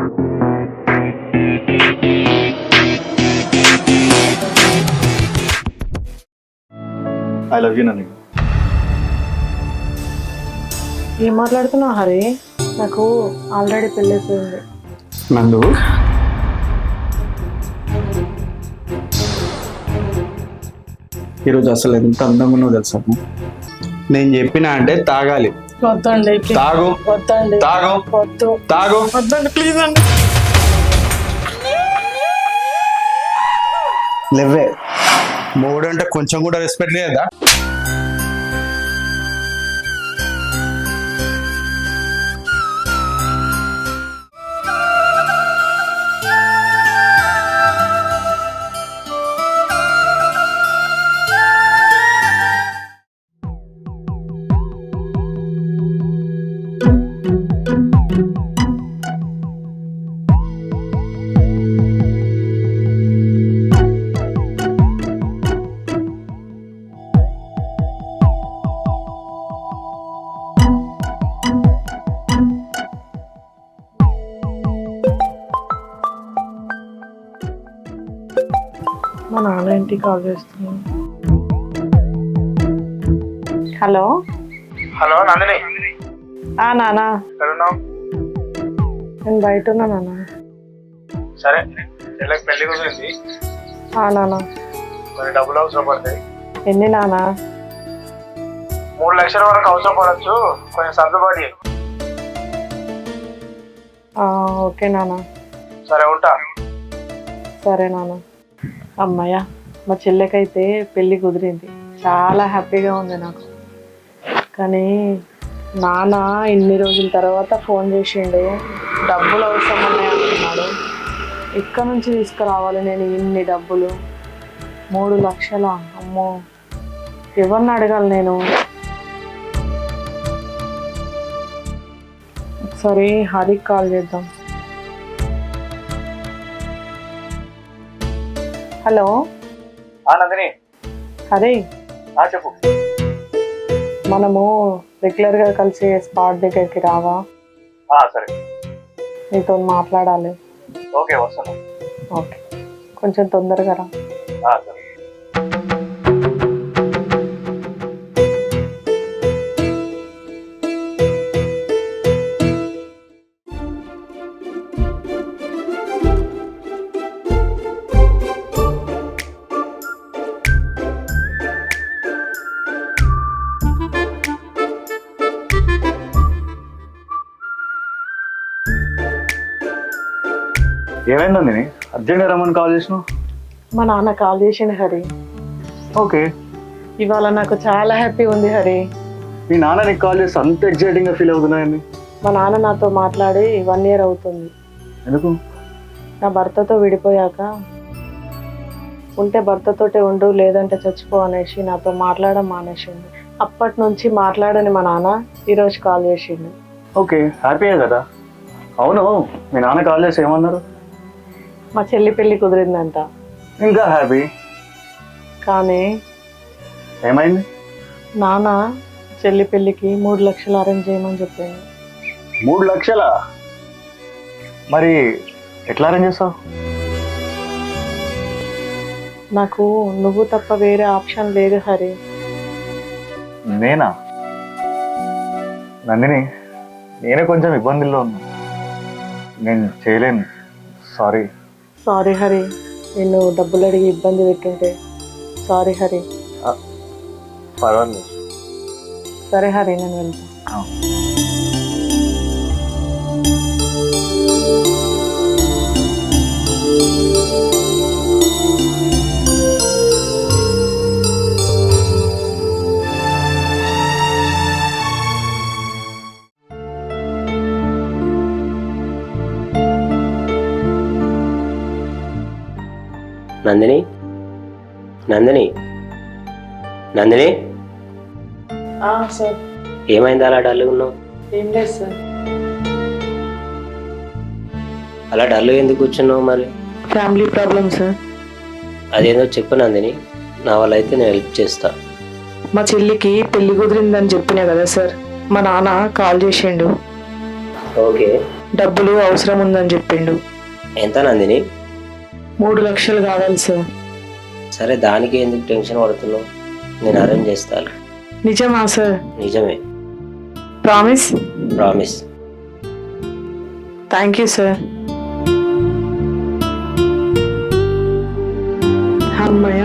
I love you Nandini. ఏం మాట్లాడుతున్నావు హరి? నాకు ఆల్రెడీ పెళ్ళైపోయింది. నందు, ఈరోజు అసలు ఎంత అందంగా ఉన్నో తెలుసా? నేను చెప్పినా అంటే తాగాలి. వద్దండి, తాగు, వద్దండి, తాగు, వద్దు, తాగు. వద్దండి, ప్లీజ్ అండి. లేవే, మూడు అంటే కొంచెం కూడా రెస్పెక్ట్ లేదా? మా నాన్న ఇంటికి కాల్ చేస్తున్నాను. హలో. హలో నందిని. నానా, ఎక్కడున్నావు? నేను బయట ఉన్నా నాన్న. సరే, చెల్లెకి పెళ్లి కుదిరింది, నానా. కొన్ని డబ్బులు అవసరం పడతాయి. ఎన్ని నానా? 3 లక్షల వరకు అవసరం పడచ్చు, కొంచెం సర్దుబాటు చేయి. ఓకే నాన్న. సరే, ఉంటా. సరే నాన్న. అమ్మయ్య, మా చెల్లెకైతే పెళ్ళి కుదిరింది. చాలా హ్యాపీగా ఉంది నాకు. కానీ నాన్న ఇన్ని రోజుల తర్వాత ఫోన్ చేసిండు. డబ్బులు అవసరం ఉన్నాయి అంటున్నాడు. ఎక్కడి నుంచి తీసుకురావాలి నేను ఇన్ని డబ్బులు? 3 లక్షల? అమ్మో, ఎవరిని అడగాలి నేను? ఒకసారి హరికి కాల్ చేద్దాం. హలో. నందిని. హరి, చెప్పు. మనము రెగ్యులర్గా కలిసి స్పాట్ దగ్గరికి రావా? సరే, నీతో మాట్లాడాలి. ఓకే, వస్తాను. ఓకే, కొంచెం తొందరగా రా. సరే. ఏమైంది నందిని? అర్జెంట్గా రమ్మని కాల్ చేసినావు? మా నాన్న కాల్ చేసిండు హరి. ఓకే. ఇవాళ నాకు చాలా హ్యాపీ ఉంది హరి. మీ నాన్న నీకు కాల్ చేస్తే అంత ఎక్సైటింగ్గా ఫీల్ అవుతున్నాయని? మా నాన్న నాతో మాట్లాడి 1 year అవుతుంది. ఎందుకు? నా భర్తతో విడిపోయాక ఉంటే భర్తతోటే ఉండు, లేదంటే చచ్చిపో అనేసి నాతో మాట్లాడడం మానేసిండు. అప్పటి నుంచి మాట్లాడని మా నాన్న ఈరోజు కాల్ చేసిండు. ఓకే, హ్యాపీయే కదా. అవును, మీ నాన్న కాల్ చేసి ఏమన్నారు? మా చెల్లి పెళ్ళి కుదిరిందంట. ఇంకా హ్యాపీ. కానీ ఏమైంది? నాన్న చెల్లి పెళ్ళికి 3 లక్షలు అరేంజ్ చేయమని చెప్పాను. 3 లక్షలా? మరి ఎట్లా అరేంజ్ చేస్తావు? నాకు నువ్వు తప్ప వేరే ఆప్షన్ లేదు హరి. నేనా? నందిని, నేనే కొంచెం ఇబ్బందుల్లో ఉన్నా, నేను చేయలేను. సారీ. సారీ హరి, నేను డబ్బులు అడిగి ఇబ్బంది పెట్టుంటే సారీ హరి. పర్వాలేదు. సరే హరి, నేను వెళ్తాను. నందిని, నందిని, నందిని, సార్. ఏమైంది అలా డల్గా ఉన్నావు? ఏం లేదు సార్. అలా డల్గా ఎందుకు కూర్చున్నావు? మరి ఫ్యామిలీ ప్రాబ్లమ్ సార్. అదేందో చెప్పు నందిని, నా వల్ల అయితే నేను హెల్ప్ చేస్తా. మా చెల్లికి పెళ్లి కుదిరిందని చెప్పినా కదా సార్, మా నాన్న కాల్ చేసిండు. ఓకే, డబ్బులు అవసరం ఉందని చెప్పిండు. ఎంత నందిని? 3 లక్షలు కావాలి సార్. సరే, దానికి ఎందుకు టెన్షన్ పడుతున్నావు? నేను అరేంజ్ చేస్తాను. నిజమా సార్? నిజమే. Promise? Promise. Thank you sir. అమ్మయ్య.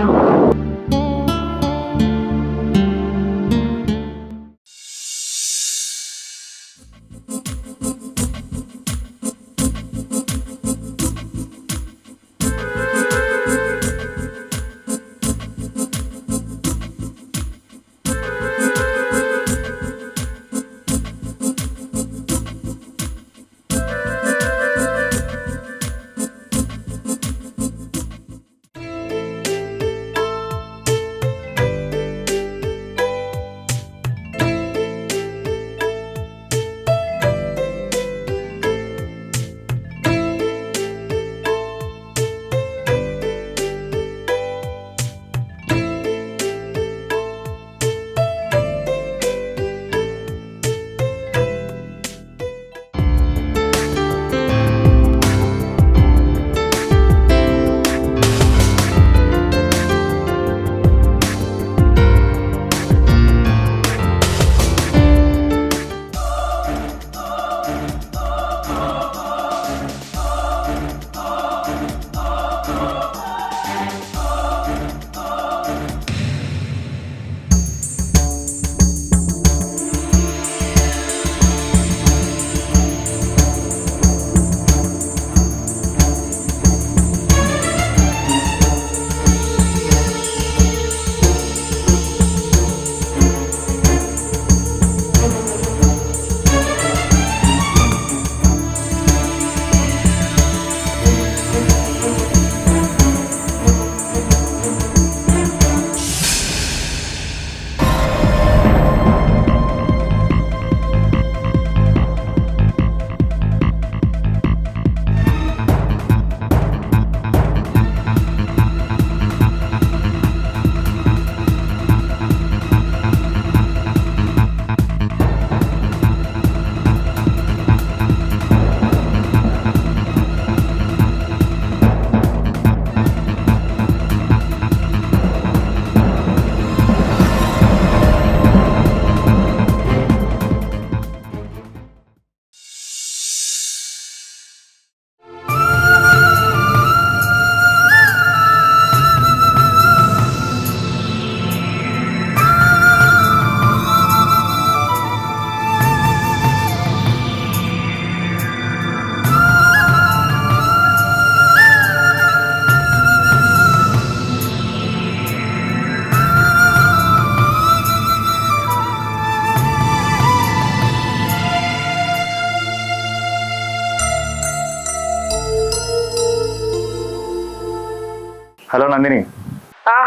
హలో నందిని.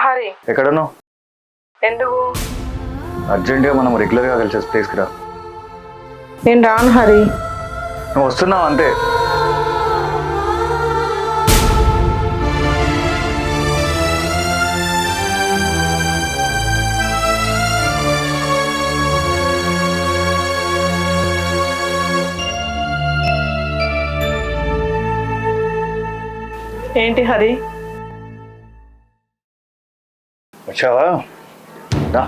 హరి, ఎక్కడున్నావు? ఎందుకు? అర్జెంటుగా మనం రెగ్యులర్గా కలిసే ప్లేస్కి రా. నేను రాను హరి. నువ్వు వస్తున్నావు అంతే. ఏంటి హరి? వచ్చావా? రా.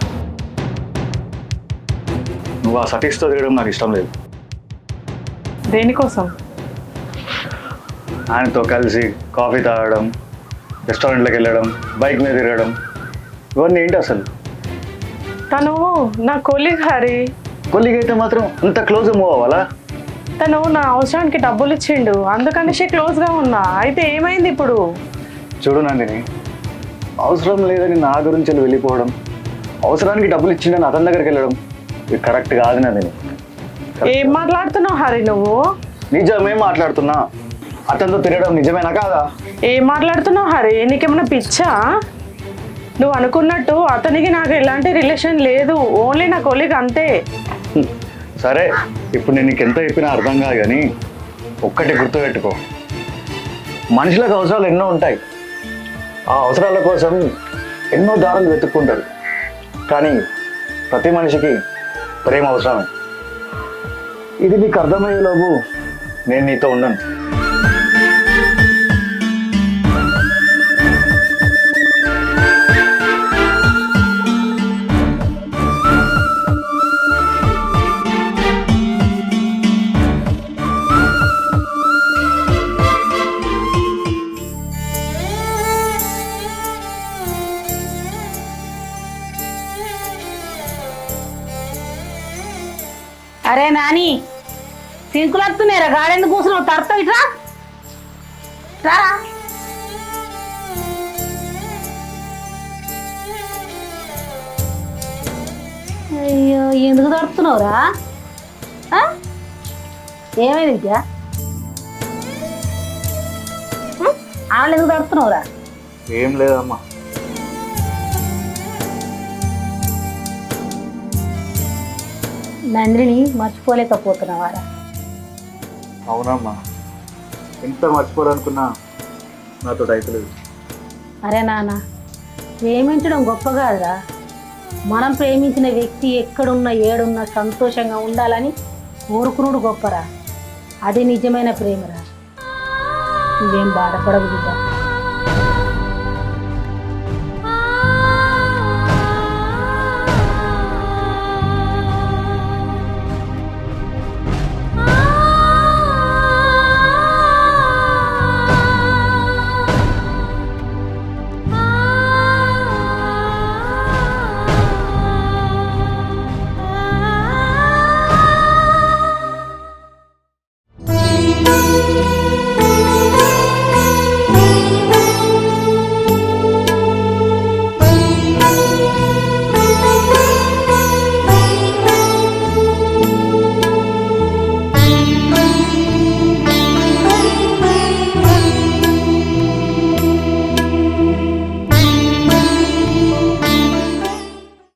నువ్వు ఆ సతీష్తో తిరగడం నాకు ఇష్టం లేదు. దేనికోసం? ఆయనతో కలిసి కాఫీ తాగడం, రెస్టారెంట్లోకి వెళ్ళడం, బైక్ మీద తిరగడం, ఇవన్నీ ఏంటి అసలు? తను నా కొలీగ్ హరి. కొలీగ్ అయితే మాత్రం అంత క్లోజ్గా మూవ్ అవ్వాలా? తను నా అవసరానికి డబ్బులు ఇచ్చిండు, అందుకనేసి క్లోజ్గా ఉన్నా. అయితే ఏమైంది ఇప్పుడు? చూడు నందిని, అవసరం లేదని నా గురించి వెళ్ళిపోవడం, అవసరానికి డబ్బులు ఇచ్చిండని అతని దగ్గరికి వెళ్ళడం ఇది కరెక్ట్ కాదు నందిని. ఏం మాట్లాడుతున్నావు హరి నువ్వు? నిజమే మాట్లాడుతున్నా. అతనితో తిరగడం నిజమేనా కాదా? ఏం మాట్లాడుతున్నావు హరి? నీకేమైనా పిచ్చా? నువ్వు అనుకున్నట్టు అతనికి నాకు ఎలాంటి రిలేషన్ లేదు, ఓన్లీ నా కొలీగ్ అంతే. సరే, ఇప్పుడు నేను నీకు ఎంత చెప్పినా అర్థం కాదు, కానీ ఒక్కటి గుర్తుపెట్టుకో, మనుషులకు అవసరాలు ఎన్నో ఉంటాయి. ఆ అవసరాల కోసం ఎన్నో దారులు వెతుక్కుంటారు, కానీ ప్రతి మనిషికి ప్రేమ అవసరమే. ఇది నీకు అర్థమయ్యేలోపు నేను నీతో ఉండను. అరే నాని సింకులు వస్తున్నారా గాడెందుకు కూర్చున్నావు తడతావు ఇట్రా రారా అయ్యో ఎందుకు తడుతున్నావురా ఏమైంది విద్య ఆమెలు ఎందుకు తడుతున్నావురా ఏం లేదమ్మా. నందిని మర్చిపోలేకపోతున్నావారా అవునమ్మా, ఎంత మర్చిపోవాలనుకున్నా నాతో అయితలేదు. అరే నాన్న ప్రేమించడం గొప్ప కాదురా, మనం ప్రేమించిన వ్యక్తి ఎక్కడున్నా ఏడున్నా సంతోషంగా ఉండాలని కోరుకునుడు గొప్పరా, అది నిజమైన ప్రేమరా. నువ్వేం బాధపడకు బిడ్డ.